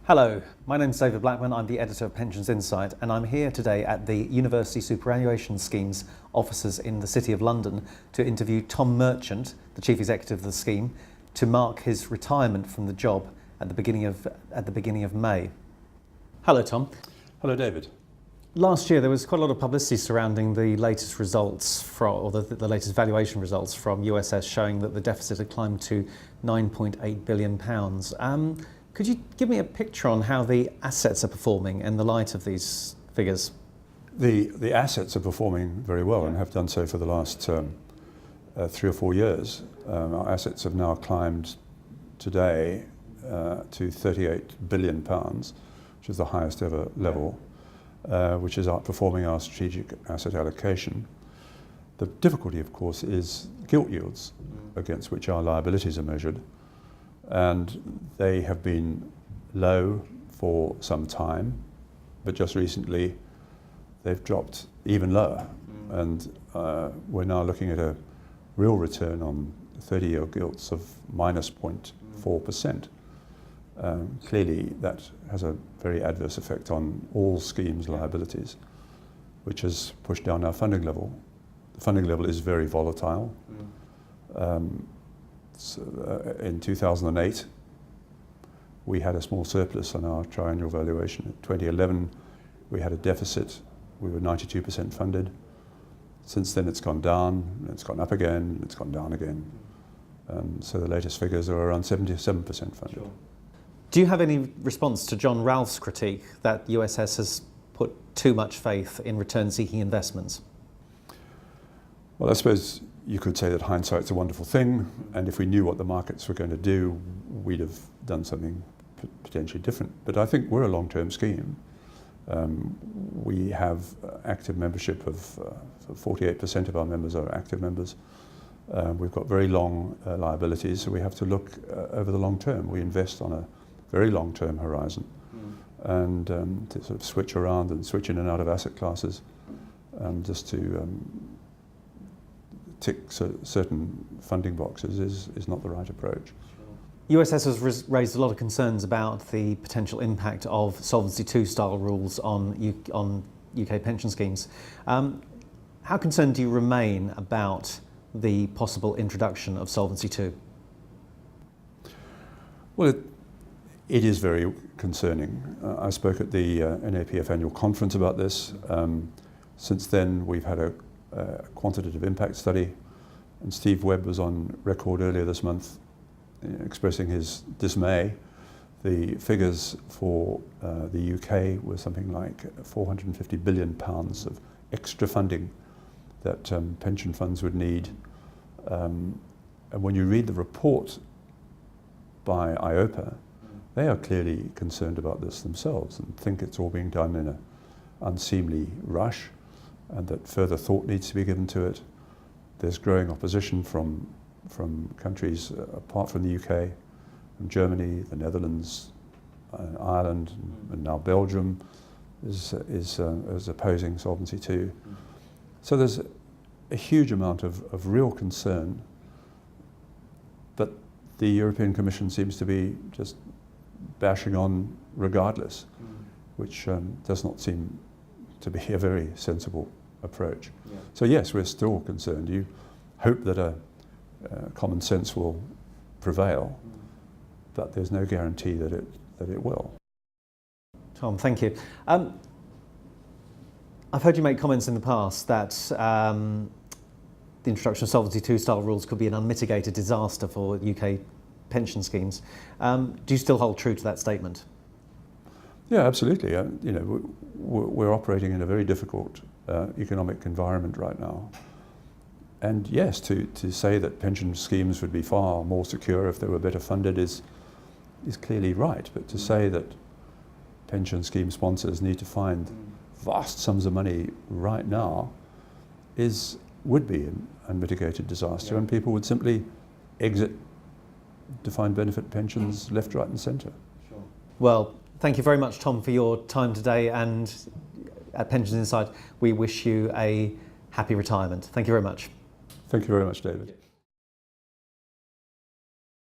Hello, my name is David Blackman. I'm the editor of Pensions Insight, and I'm here today at the University Superannuation Scheme's offices in the City of London to interview Tom Merchant, the Chief Executive of the scheme, to mark his retirement from the job at the beginning of May. Hello, Tom. Hello, David. Last year there was quite a lot of publicity surrounding the latest results the latest valuation results from USS showing that the deficit had climbed to £9.8 billion. Could you give me a picture on how the assets are performing in the light of these figures? The assets are performing very well and have done so for the last 3 or 4 years. Our assets have now climbed today to £38 billion, which is the highest ever level, which is outperforming our strategic asset allocation. The difficulty, of course, is gilt yields against which our liabilities are measured. And they have been low for some time, but just recently they've dropped even lower. And we're now looking at a real return on 30-year gilts of minus 0.4%. Clearly that has a very adverse effect on all schemes' liabilities, which has pushed down our funding level. The funding level is very volatile. In 2008, we had a small surplus on our triennial valuation. In 2011, we had a deficit. We were 92% funded. Since then, it's gone down, it's gone up again, it's gone down again. So the latest figures are around 77% funded. Sure. Do you have any response to John Ralph's critique that USS has put too much faith in return-seeking investments? Well, I suppose you could say that hindsight's a wonderful thing, and if we knew what the markets were going to do, we'd have done something potentially different. But I think we're a long-term scheme. We have active membership of 48% of our members are active members. We've got very long liabilities, so we have to look over the long term. We invest on a very long-term horizon, and to sort of switch around and switch in and out of asset classes, just to tick certain funding boxes is not the right approach. USS has raised a lot of concerns about the potential impact of Solvency II style rules on UK pension schemes. How concerned do you remain about the possible introduction of Solvency II? Well, it is very concerning. I spoke at the NAPF annual conference about this. Since then, we've had a quantitative impact study, and Steve Webb was on record earlier this month expressing his dismay. The figures for the UK were something like £450 billion of extra funding that pension funds would need. And when you read the report by IOPA, they are clearly concerned about this themselves and think it's all being done in an unseemly rush, and that further thought needs to be given to it. There's growing opposition from countries apart from the UK, from Germany, the Netherlands, Ireland, and now Belgium is opposing Solvency II. So there's a huge amount of real concern, but the European Commission seems to be just bashing on regardless, which does not seem to be a very sensible approach. Yeah. So yes, we're still concerned. You hope that common sense will prevail, but there's no guarantee that it will. Tom, thank you. I've heard you make comments in the past that the introduction of Solvency II style rules could be an unmitigated disaster for UK pension schemes. Do you still hold true to that statement? Yeah, absolutely. We're operating in a very difficult economic environment right now. And yes, to say that pension schemes would be far more secure if they were better funded is clearly right. But to say that pension scheme sponsors need to find vast sums of money right now would be an unmitigated disaster, and people would simply exit defined benefit pensions left, right and centre. Sure. Well, thank you very much, Tom, for your time today, and at Pensions Insight we wish you a happy retirement. Thank you very much. Thank you very much, David.